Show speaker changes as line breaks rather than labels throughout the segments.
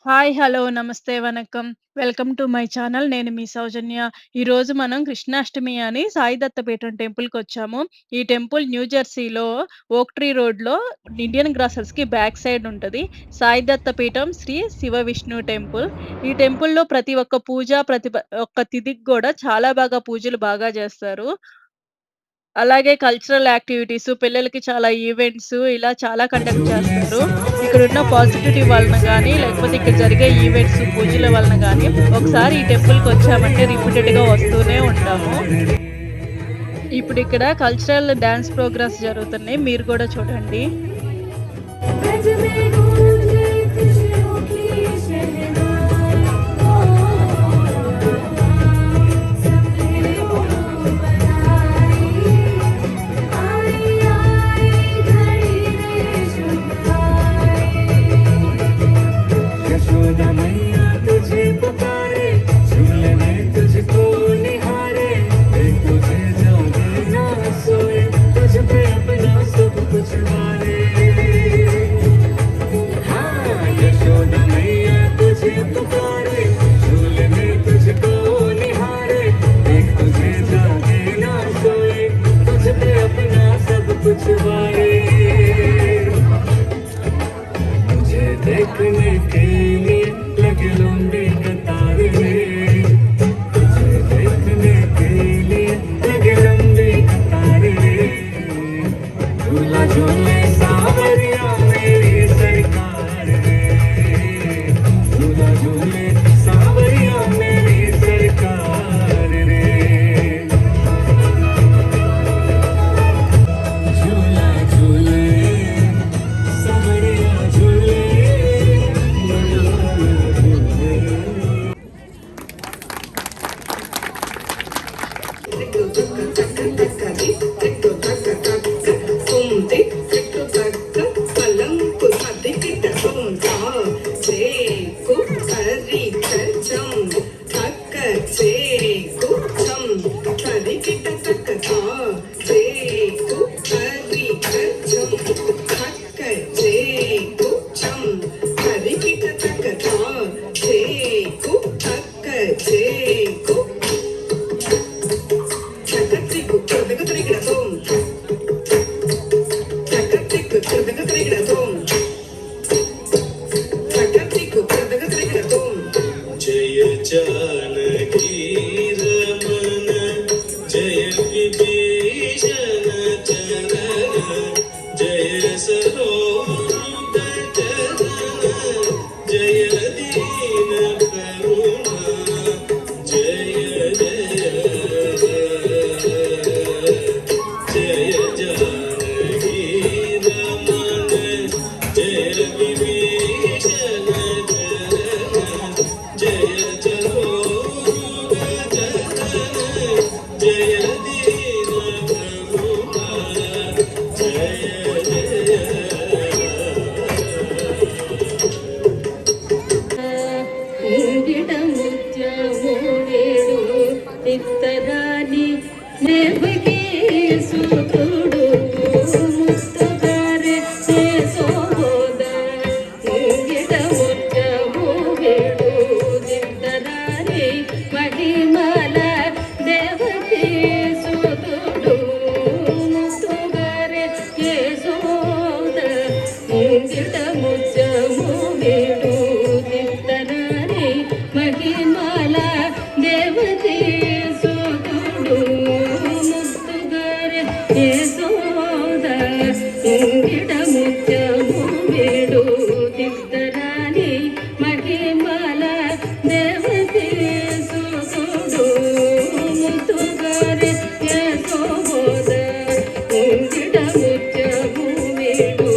Hi. Hello. నమస్తే. Vanakkam. Welcome to my channel. నేను మీ సౌజన్య. ఈరోజు మనం కృష్ణాష్టమి అని సాయి దత్తపీఠం టెంపుల్‌కొచ్చాము. ఈ టెంపుల్ న్యూ జెర్సీలో ఓక్ ట్రీ రోడ్‌లో ఇండియన్ గ్రాసెస్‌కి బ్యాక్ సైడ్ ఉంటది. సాయి దత్తపీఠం శ్రీ శివ విష్ణు టెంపుల్. ఈ టెంపుల్‌లో ప్రతి ఒక్క పూజ, ఒక్క తిథికి గూడా చాలా బాగా పూజలు బాగా జేస్తారు. అలాగే కల్చరల్ యాక్టివిటీస్, పిల్లలకి చాలా ఈవెంట్స్ ఇలా చాలా కండక్ట్ చేస్తారు. ఇక్కడున్న పాజిటివిటీ వలన గానీ, లేకపోతే ఇక్కడ జరిగే ఈవెంట్స్, పూజల వలన గానీ, ఒకసారి ఈ టెంపుల్‌కొచ్చామంటే రిపీటెడ్‌గా వస్తూనే ఉంటాము. ఇప్పుడిక్కడ కల్చరల్ డాన్స్ ప్రోగ్రామ్స్ జరుగుతున్నాయి. మీరు గూడా చూడండి.
गज में गूंजे खुशियों की शहनाई सबने हो बधाई आई आई घड़ी रे शुभ आई यशोदा मैया तुझे पुकारे झूले में तुझको निहारे देख तुझे जागे ना सोए तुझ पे अपना सब कुछ वारे यशोदा मैया तुझे पुकारे झूले में तुझको निहारे देख तुझे जागे ना सोए तुझ पे अपना सब कुछ वारे मुझे देखने के लिए लगे लंबी कतार में तुझे देखने के लिए लगे लंबी कतार में झूला झूले सावरिया मेरी सरकार रे झूला झूले सावरिया मेरी सरकार रे झूला झूले सावरिया झूले झूला झूले जय जानकी रमन जय विभीषण चरण जय सरोज चरण जय दीन करुणा जय जय जय जानकी रमन जय विभीषण चरण जय जरोग जतन जय दीन प्रभुपाल जय जय ಗಿಡ ಮುತ್ಯ ಮೂಡೇಡು ಇತ್ತರಾನಿ ದೇವಗೆ ಸುತುಡು ಮುತ್ತಗಾರೆ ಸೋದ ಗಿಡ ಮುತ್ಯ ಮೂಡೇಡು ಇತ್ತರಾನಿ ಮಹಿಮಲ ದೇವಗೆ ಸುತುಡು ಮುತ್ತಗಾರೆ ಸೋದ ಗಿಡ ಮುತ್ಯ ಮೂಡೇಡು ಇತ್ತರಾನಿ ಮಹಿಮಲ ದೇವತೆ ಸುತುಡು ಮುತ್ತುಗಾರೆ ಸೋದ ಗಿಡ ಮುತ್ಯ ಮೂಡೇಡು ಇತ್ತರಾನಿ ಮಹಿಮಲ ದೇವತೆ ಸುತುಡು ಮುತ್ತುಗಾರೆ ಸೋದ ಗಿಡ ಮುತ್ಯ ಮೂಡೇಡು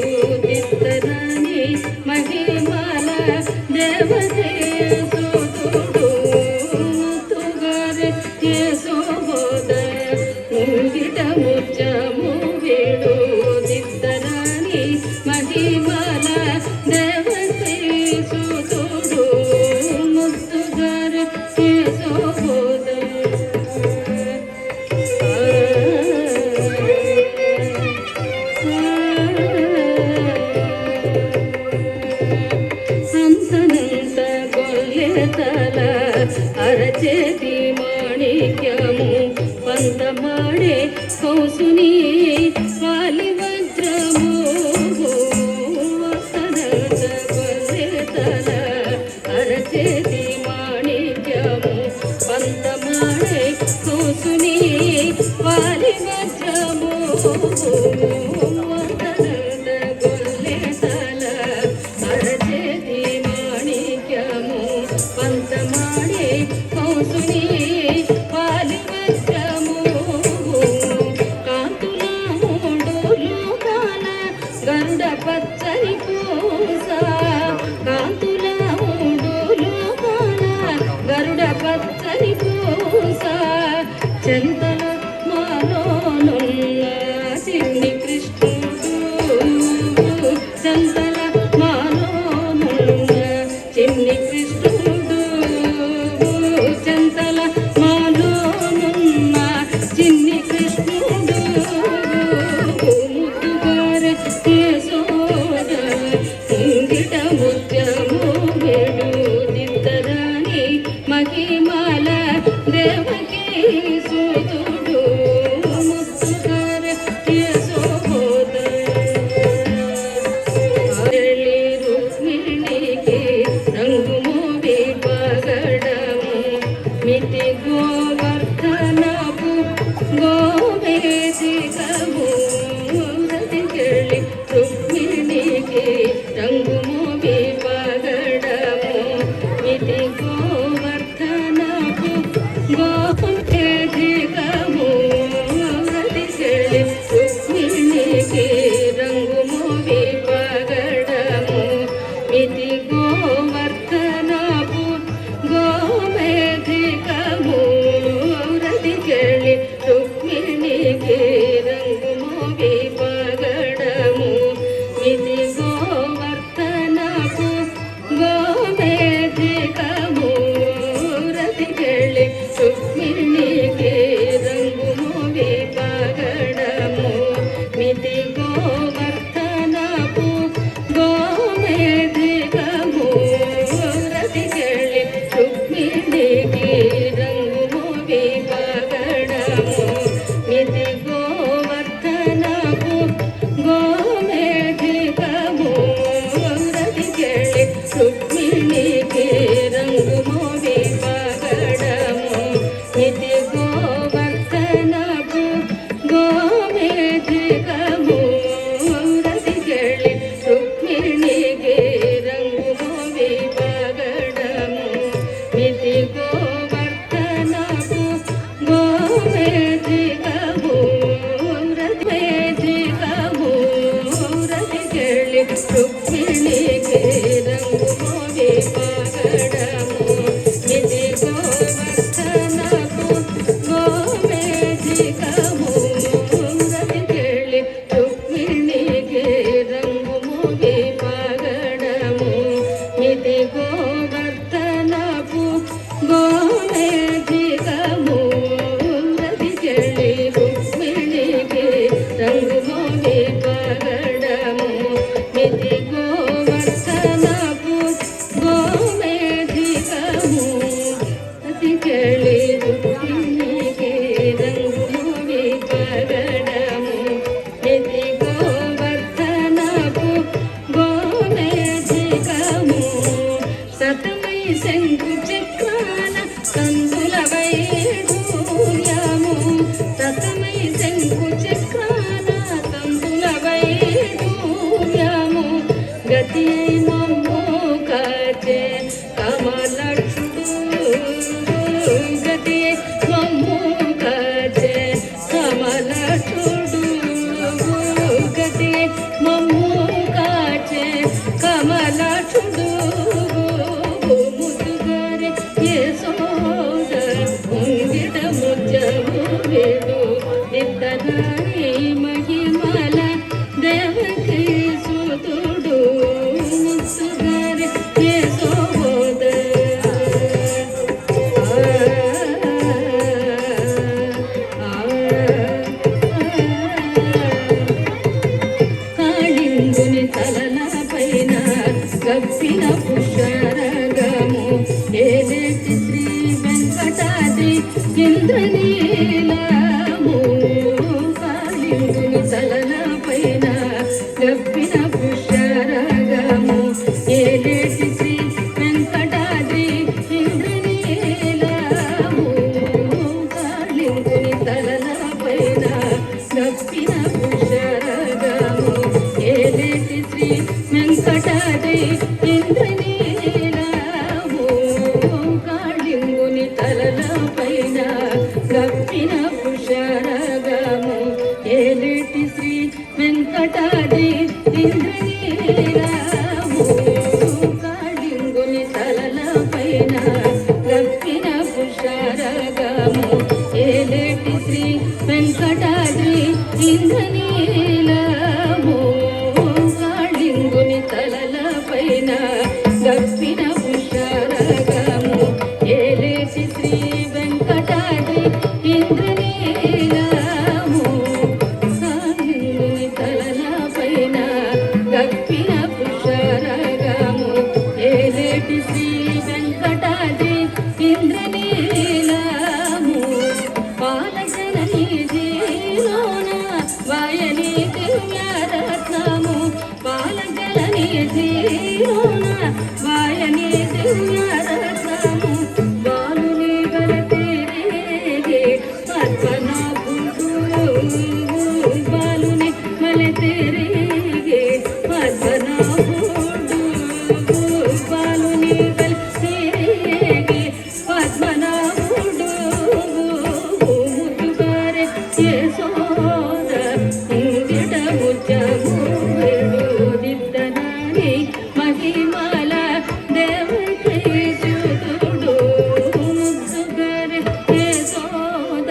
ಇತ್ತರಾನಿ ಮಹಿಮಲ ದೇವತೆ ಸುತುಡು ಮುತ್ತುಗಾರೆ ಸೋದ ಗಿಡ ಮುತ್ಯ ಮೂಡೇಡು ಇತ್ತರಾನಿ ಮಹಿಮಲ ದೇವತೆ ಸುತುಡು ಮುತ್ತುಗಾರೆ ಸೋದ ಸಂತನಂತ
అరచేతి మాణిక్యము పంతమాడే కూసుని వాలి వజ్రము మదనంద గొల్లె తల అరచేతి మాణిక్యము పంతమాడే కూసుని వాలి వజ్రము కాంతుల మూడులు కాల గరుడ పచ్చని పూస కాంతుల మూడులు కాల గరుడ పచ్చని పూస చందన మాలోనున్న చిన్ని కృష్ణుడు చందన మాలోనున్న చిన్ని కృష్ణుడు చందన మాలోనున్న చిన్ని కృష్ణుడు ముద్దుగార యశోద ఇంగిట ముత్యము వేడు దిద్దరాని మహిమల దేవకి సుతుడు ముద్దుగార యశోద అరళి రుక్మిణికి రంగు మోవి పగడము మితి గోవర్ధనపు గోవేదికము రతికెళ్ళి రుక్మిణికి రంగు మోవి పగడము మితి గోవర్ధనపు గోవేదికము రతికెళ్ళి రుక్మిణికి రంగు మోవి పగడము మితి గోవర్ధనపు గోవేదికము రతికెళ్ళి రుక్మిణికి రంగు మోవి పగడము మితి గోవర్ధనపు గోవేదికము రతికెళ్ళి రుక్మిణికి రంగు మోవి పగడము మితి గోవర్ధనపు గోవేదికము రతికెళ్ళి రుక్మిణికి రంగు మోవి పగడము మితి గోవర్ధనపు గోవేదికము రతికెళ్ళి రుక్మిణికి రంగు మోవి పగడము మితి గోవర్ధనపు గోవేదికము రతికెళ్ళి రుక్మిణికి రంగు మోవి పగడము మితి గోవర్ధనపు గోవేదికము రతివేదికము రతికెళ్ళి రుక్మిణికి రంగు మోవి పగడము మితి గోవర్ధనపు గోవేదికము రతికెళ్ళి రుక్మిణికి రంగు మోవి పగడము మితి గోవర్ధనపు గోవేదికము రతికెళ్ళి రుక్మిణికి రంగు మోవి పగడము మితి గోవర్ధనపు గోవేదికము రతికెళ్ళి రుక్మిణికి రంగు మోవి పగడము మితి గోవర్ధనపు గోవేదికము సతమై శంకు చక్రాల కందుల వైఢూర్యము సతమై శంకు చక్రాల కందుల వైఢూర్యము గతి మమ్ము కాచే కమలక్షుడు గతి మమ్ము కాచే కమలక్షుడు గతి మమ్ము కాచే కమలక్షుడు ముద్దుగా పైన గప్పిన పుష్కరగము ఏలేటి శ్రీ వెంకటాద్రి ఇంద్రనీలము కాళింగుని తలల పైన గప్పిన పుష్కరగము ఏలేటి శ్రీ వెంకటాద్రి ఇంద్రనీలము కాళింగుని తలల పైన గప్పిన పుష్కరగము ఏలేటి శ్రీ వెంకటాద్రి ఇంద్రనీలము పాలజనని జీలోన వాయని దివ్యరత్నము పాలజనని జీలోన వాయని దివ్యరత్నము బాలుని గలతేరేగే పద్మనాభుడు బాలుని గలతేరేగే పద్మనాభుడు బాలుని గలతేరేగే పద్మనాభుడు ముద్దుగారే యశోద ఇంగిట ముచ్చము దిద్దనాని మహిమల దేవకి సుతుడు ముద్దుగారే యశోద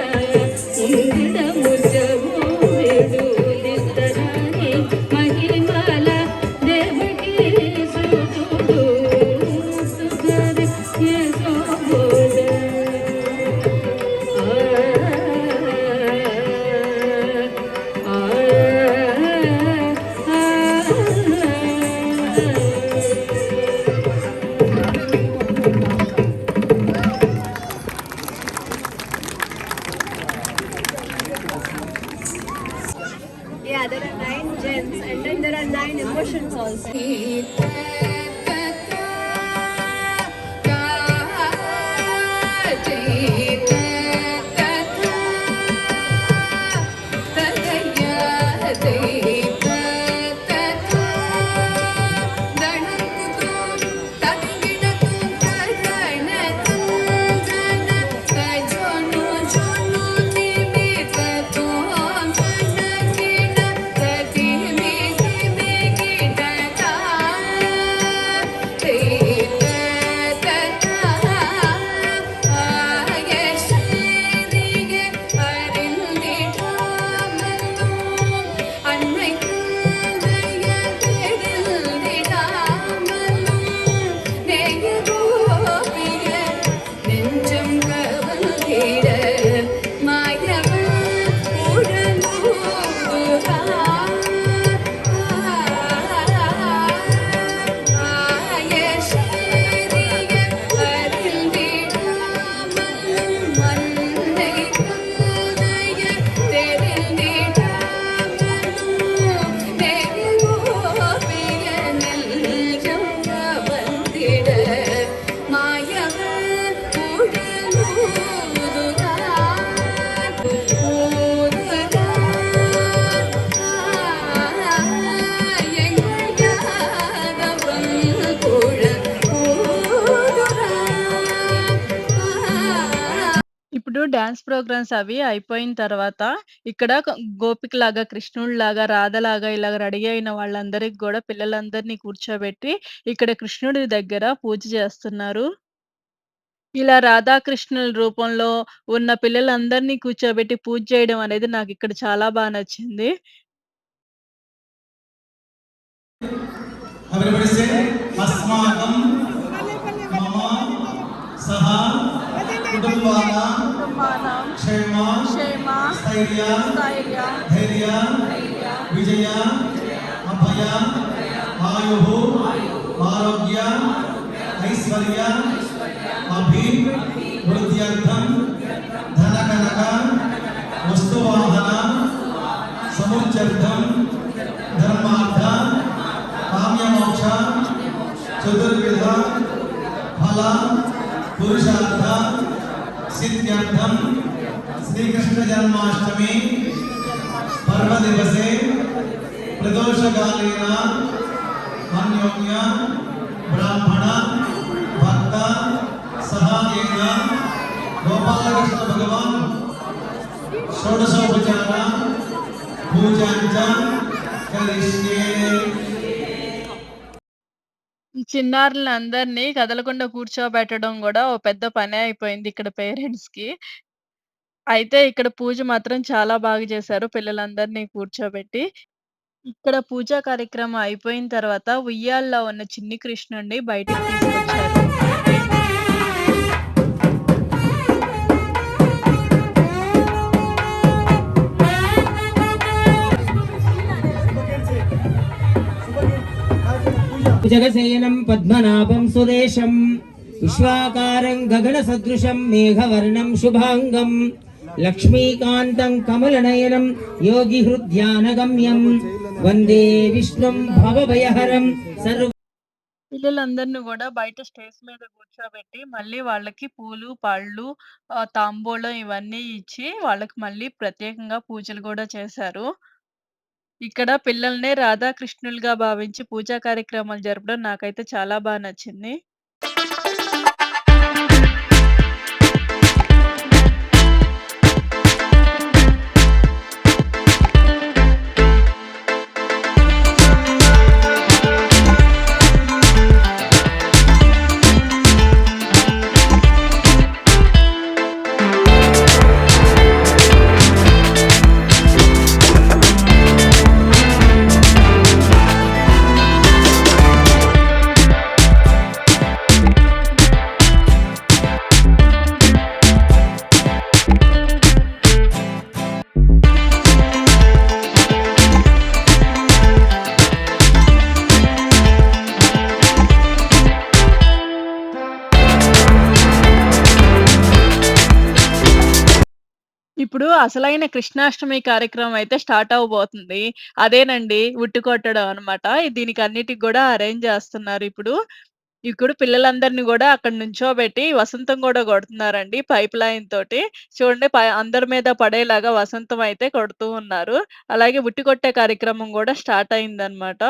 ఇంగిట ముచ్చము దిద్దనాని మహిమల దేవకి సుతుడు ముద్దుగారే Yashoda
Yeah, there are 9 gems and then there are 9 emotions also.
ఇప్పుడు డాన్స్ ప్రోగ్రామ్స్ అవి అయిపోయిన తర్వాత ఇక్కడ గోపికలాగా, కృష్ణుడిలాగా, రాధలాగా ఇలాగ రెడీ అయిన వాళ్ళందరికి గూడా పిల్లలందరినీ కూర్చోబెట్టి ఇక్కడ కృష్ణుడి దగ్గర పూజ చేస్తున్నారు. ఇలా రాధాకృష్ణుల రూపంలో ఉన్న పిల్లలందరినీ కూర్చోబెట్టి పూజ చేయడం అనేది నాకిక్కడ చాలా నచ్చింది.
Everybody say अस्माकं मम सह कुटुम्बानां क्षेम स्थैर्य धैर्य विजय अभय आयुः आरोग्य ऐश्वर्य अभिवृद्ध्यर्थं धनकनक वस्तुवाहन समुच्चर्थं धर्मार्थ काम्यमोक्ष चतुर्विध फल पुरुषार्थ सिद्ध्यर्थं श्रीकृष्ण जन्माष्टमी पर्व दिवसे प्रदोषकालेन अन्योन्य ब्राह्मण भक्त सहायेन गोपालकृष्ण भगवान षोडशोपचार पूजां च करिष्ये।
ఈ చిన్నారులందరినీ కదలకుండా కూర్చోబెట్టడం గూడా ఓ పెద్ద పనే అయిపోయింది ఇక్కడ పేరెంట్స్‌కి. అయితే ఇక్కడ పూజ మాత్రం చాలా బాగా చేశారు పిల్లలందరినీ కూర్చోబెట్టి. ఇక్కడ పూజా కార్యక్రమం అయిపోయిన తర్వాత ఉయ్యాల్లో ఉన్న చిన్ని కృష్ణుడిని బయటికి తీసుకొచ్చారు.
జగశయనం పద్మనాభం సురేశం విశ్వాకారం గగనసదృశం మేఘవర్ణం శుభాంగం లక్ష్మీకాంతం కమలనయనం యోగిహృద్యానగమ్యం వందే విష్ణుం భవభయహరం సర్వ
పిల్లలందరిని గూడా బయట స్టేజ్ మీద కూర్చోబెట్టి, మళ్ళీ వాళ్ళకి పూలు, పళ్ళు, తాంబూలం ఇవన్నీ ఇచ్చి, వాళ్ళకి మళ్ళీ ప్రత్యేకంగా పూజలు గూడా చేశారు. ఇక్కడ పిల్లల్నే రాధాకృష్ణులుగా భావించి పూజా కార్యక్రమాలు జరపడం నాకైతే చాలా నచ్చింది. ఇప్పుడు అసలైన కృష్ణాష్టమి కార్యక్రమం అయితే స్టార్ట్ అవ్వబోతుంది. అదేనండి ఉట్టి కొట్టడం అన్నమాట. దీనికన్నిటికి గూడా అరేంజ్ జేస్తున్నారు ఇప్పుడు. ఇప్పుడు పిల్లలందరిని గూడా అక్కడ నుంచోబెట్టి వసంతం గూడా కొడుతున్నారండి పైప్ లైన్ తోటి. చూడండి అందరి మీద పడేలాగా వసంతం అయితే కొడుతూ ఉన్నారు. అలాగే ఉట్టి కొట్టే కార్యక్రమం గూడా స్టార్ట్ అయిందన్నమాట.